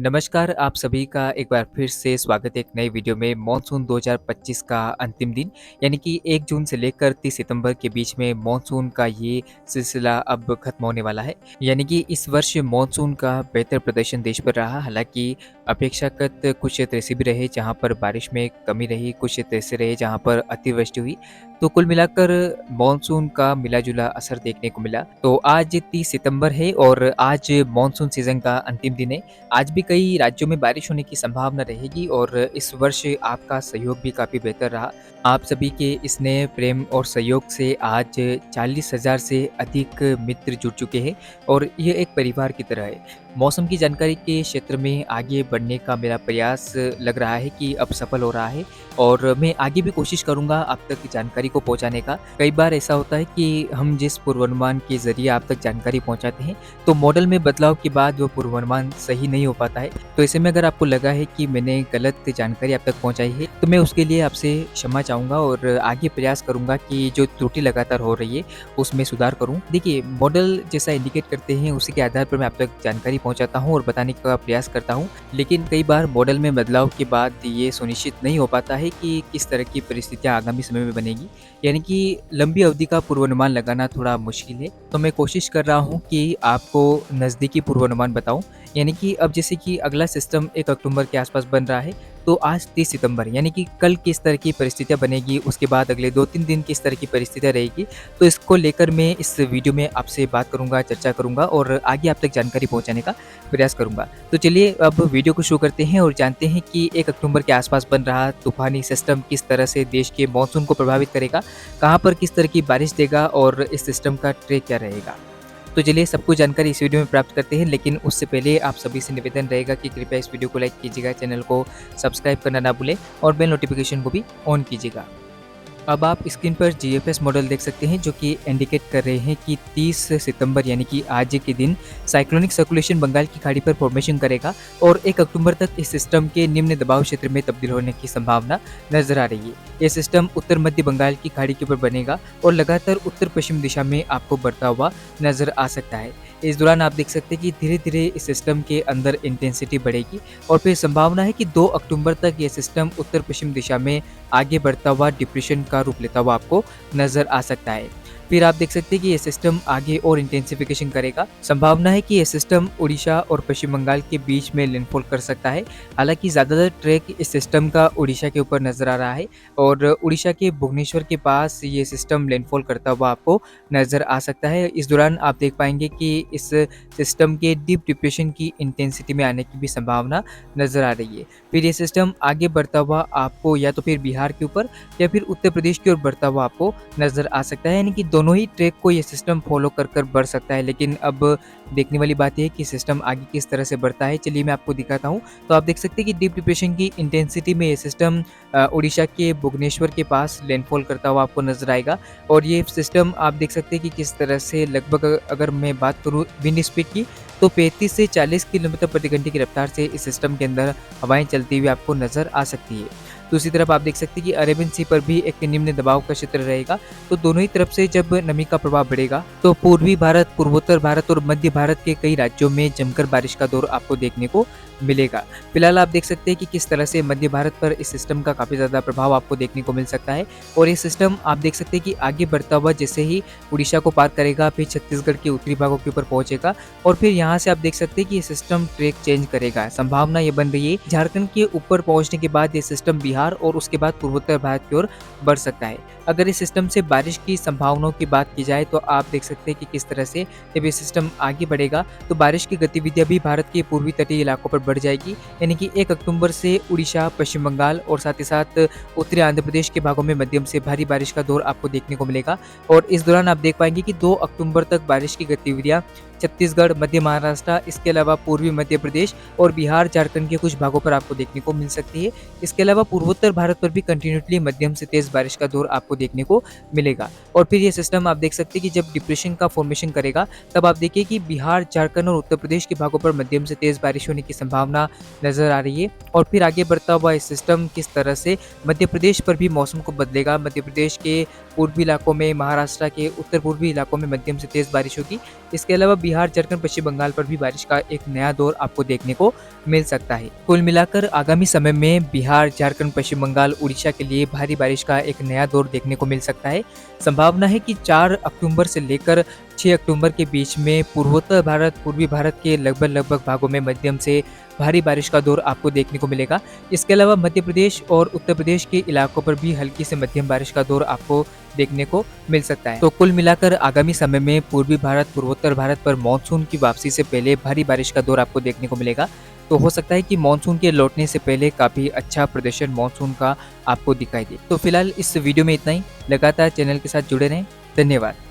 नमस्कार, आप सभी का एक बार फिर से स्वागत है एक नई वीडियो में। मॉनसून 2025 का अंतिम दिन यानी कि 1 जून से लेकर 30 सितंबर के बीच में मॉनसून का ये सिलसिला अब खत्म होने वाला है। यानी कि इस वर्ष मॉनसून का बेहतर प्रदर्शन देश पर रहा। हालाँकि अपेक्षाकृत कुछ क्षेत्र ऐसे भी रहे जहाँ पर बारिश में कमी रही, कुछ क्षेत्र ऐसे रहे जहाँ पर अतिवृष्टि हुई। तो कुल मिलाकर मॉनसून का मिला-जुला असर देखने को मिला। तो आज 30 सितंबर है और आज मॉनसून सीज़न का अंतिम दिन है। आज भी कई राज्यों में बारिश होने की संभावना रहेगी और इस वर्ष आपका सहयोग भी काफ़ी बेहतर रहा। आप सभी के स्नेह, प्रेम और सहयोग से आज 40,000 से अधिक मित्र जुड़ चुके हैं और ये एक परिवार की तरह है। मौसम की जानकारी के क्षेत्र में आगे बढ़ने का मेरा प्रयास लग रहा है कि अब सफल हो रहा है और मैं आगे भी कोशिश करूँगा आप तक जानकारी को पहुँचाने का। कई बार ऐसा होता है कि हम जिस पूर्वानुमान के ज़रिए आप तक जानकारी पहुँचाते हैं, तो मॉडल में बदलाव के बाद वो पूर्वानुमान सही नहीं हो पाता है। तो ऐसे में अगर आपको लगा है कि मैंने गलत जानकारी आप तक पहुँचाई है, तो मैं उसके लिए आपसे क्षमा चाहूँगा और आगे प्रयास करूँगा कि जो त्रुटि लगातार हो रही है, उसमें सुधार करूँ। देखिए, मॉडल जैसा इंडिकेट करते हैं, उसी के आधार पर मैं आप तक जानकारी पहुँचाता हूँ और बताने का प्रयास करता हूँ। लेकिन कई बार मॉडल में बदलाव के बाद ये सुनिश्चित नहीं हो पाता है कि किस तरह की परिस्थितियाँ आगामी समय में बनेगी। यानी कि लंबी अवधि का पूर्वानुमान लगाना थोड़ा मुश्किल है। तो मैं कोशिश कर रहा हूँ कि आपको नज़दीकी पूर्वानुमान बताऊँ। यानी कि अब जैसे कि अगला सिस्टम 1 अक्टूबर के आसपास बन रहा है, तो आज 30 सितंबर यानी कि कल किस तरह की परिस्थितियाँ बनेगी, उसके बाद अगले 2-3 दिन किस तरह की परिस्थितियाँ रहेगी, तो इसको लेकर मैं इस वीडियो में आपसे बात करूँगा, चर्चा करूँगा और आगे आप तक जानकारी पहुँचाने का प्रयास करूँगा। तो चलिए अब वीडियो को शुरू करते हैं और जानते हैं कि 1 अक्टूबर के आसपास बन रहा तूफ़ानी सिस्टम किस तरह से देश के मॉनसून को प्रभावित करेगा, कहाँ पर किस तरह की बारिश देगा और इस सिस्टम का ट्रैक क्या रहेगा। तो चलिए सब कुछ जानकारी इस वीडियो में प्राप्त करते हैं, लेकिन उससे पहले आप सभी से निवेदन रहेगा कि कृपया इस वीडियो को लाइक कीजिएगा, चैनल को सब्सक्राइब करना ना भूलें और बेल नोटिफिकेशन को भी ऑन कीजिएगा। अब आप स्क्रीन पर जीएफएस मॉडल देख सकते हैं जो कि इंडिकेट कर रहे हैं कि 30 सितंबर यानी कि आज के दिन साइक्लोनिक सर्कुलेशन बंगाल की खाड़ी पर फॉर्मेशन करेगा और 1 अक्टूबर तक इस सिस्टम के निम्न दबाव क्षेत्र में तब्दील होने की संभावना नजर आ रही है। यह सिस्टम उत्तर मध्य बंगाल की खाड़ी के ऊपर बनेगा और लगातार उत्तर पश्चिम दिशा में आपको बढ़ता हुआ नजर आ सकता है। इस दौरान आप देख सकते हैं कि धीरे धीरे इस सिस्टम के अंदर इंटेंसिटी बढ़ेगी और फिर संभावना है कि 2 अक्टूबर तक यह सिस्टम उत्तर पश्चिम दिशा में आगे बढ़ता हुआ डिप्रेशन का रूप लेता हुआ आपको नजर आ सकता है। फिर आप देख सकते हैं कि ये सिस्टम आगे और इंटेंसिफिकेशन करेगा। संभावना है कि ये सिस्टम उड़ीसा और पश्चिम बंगाल के बीच में लैंडफॉल कर सकता है। हालांकि ज़्यादातर ट्रैक इस सिस्टम का उड़ीसा के ऊपर नजर आ रहा है और उड़ीसा के भुवनेश्वर के पास ये सिस्टम लैंडफॉल करता हुआ आपको नजर आ सकता है। इस दौरान आप देख पाएंगे कि इस सिस्टम के डीप डिप्रेशन की इंटेंसिटी में आने की भी संभावना नजर आ रही है। फिर ये सिस्टम आगे बढ़ता हुआ आपको या तो फिर बिहार के ऊपर या फिर उत्तर प्रदेश की ओर बढ़ता हुआ आपको नजर आ सकता है। यानी कि दोनों ही ट्रैक को ये सिस्टम फॉलो कर बढ़ सकता है। लेकिन अब देखने वाली बात यह है कि सिस्टम आगे किस तरह से बढ़ता है। चलिए मैं आपको दिखाता हूँ। तो आप देख सकते हैं कि डीप डिप्रेशन की इंटेंसिटी में ये सिस्टम उड़ीसा के भुवनेश्वर के पास लैंडफॉल करता हुआ आपको नजर आएगा और ये सिस्टम आप देख सकते हैं कि किस तरह से लगभग अगर मैं बात करूँ विंड स्पीड की, तो 35 से 40 किलोमीटर प्रति घंटे की रफ्तार से इस सिस्टम के अंदर हवाएं चलती हुई आपको नजर आ सकती है। दूसरी तरफ आप देख सकते हैं कि अरेबियन सी पर भी एक निम्न दबाव का क्षेत्र रहेगा। तो दोनों ही तरफ से जब नमी का प्रभाव बढ़ेगा तो पूर्वी भारत, पूर्वोत्तर भारत और मध्य भारत के कई राज्यों में जमकर बारिश का दौर आपको देखने को मिलेगा। फिलहाल आप देख सकते हैं कि किस तरह से मध्य भारत पर इस सिस्टम का काफ़ी ज़्यादा प्रभाव आपको देखने को मिल सकता है और ये सिस्टम आप देख सकते हैं कि आगे बढ़ता हुआ जैसे ही उड़ीसा को पार करेगा, फिर छत्तीसगढ़ के उत्तरी भागों के ऊपर पहुंचेगा और फिर यहाँ से आप देख सकते हैं कि ये सिस्टम ट्रैक चेंज करेगा। संभावना ये बन रही है झारखंड के ऊपर पहुंचने के बाद ये सिस्टम बिहार और उसके बाद पूर्वोत्तर भारत की ओर बढ़ सकता है। अगर इस सिस्टम से बारिश की संभावनाओं की बात की जाए तो आप देख सकते हैं कि किस तरह से जब ये सिस्टम आगे बढ़ेगा तो बारिश की गतिविधियां भी भारत के पूर्वी तटीय इलाकों पर बढ़ जाएगी। यानी कि 1 अक्टूबर से उड़ीसा, पश्चिम बंगाल और साथ ही साथ उत्तरी आंध्र प्रदेश के भागों में मध्यम से भारी बारिश का दौर आपको देखने को मिलेगा और इस दौरान आप देख पाएंगे कि 2 अक्टूबर तक बारिश की गतिविधियां छत्तीसगढ़, मध्य महाराष्ट्र, इसके अलावा पूर्वी मध्य प्रदेश और बिहार, झारखंड के कुछ भागों पर आपको देखने को मिल सकती है। इसके अलावा पूर्वोत्तर भारत पर भी कंटिन्यूटली मध्यम से तेज बारिश का दौर आपको देखने को मिलेगा और फिर ये सिस्टम आप देख सकते हैं कि जब डिप्रेशन का फॉर्मेशन करेगा तब आप देखिए कि बिहार, झारखंड और उत्तर प्रदेश के भागों पर मध्यम से तेज बारिश होने की संभावना नजर आ रही है और फिर आगे बढ़ता हुआ इस सिस्टम किस तरह से मध्य प्रदेश पर भी मौसम को बदलेगा। मध्य प्रदेश के पूर्वी इलाकों में, महाराष्ट्र के उत्तर पूर्वी इलाकों में मध्यम से तेज बारिश होगी। इसके अलावा बिहार, झारखंड, पश्चिम बंगाल पर भी बारिश का एक नया दौर आपको देखने को मिल सकता है। कुल मिलाकर आगामी समय में बिहार, झारखंड, पश्चिम बंगाल, उड़ीसा के लिए भारी बारिश का एक नया दौर देखने को मिल सकता है। संभावना है कि 4 अक्टूबर से लेकर 6 अक्टूबर के बीच में पूर्वोत्तर भारत, पूर्वी भारत के लगभग भागों में मध्यम से भारी बारिश का दौर आपको देखने को मिलेगा। इसके अलावा मध्य प्रदेश और उत्तर प्रदेश के इलाकों पर भी हल्की से मध्यम बारिश का दौर आपको देखने को मिल सकता है। तो कुल मिलाकर आगामी समय में पूर्वी भारत, पूर्वोत्तर भारत पर मानसून की वापसी से पहले भारी बारिश का दौर आपको देखने को मिलेगा। तो हो सकता है कि मानसून के लौटने से पहले काफ़ी अच्छा प्रदर्शन मानसून का आपको दिखाई दे। तो फिलहाल इस वीडियो में इतना ही। लगातार चैनल के साथ जुड़े रहें। धन्यवाद।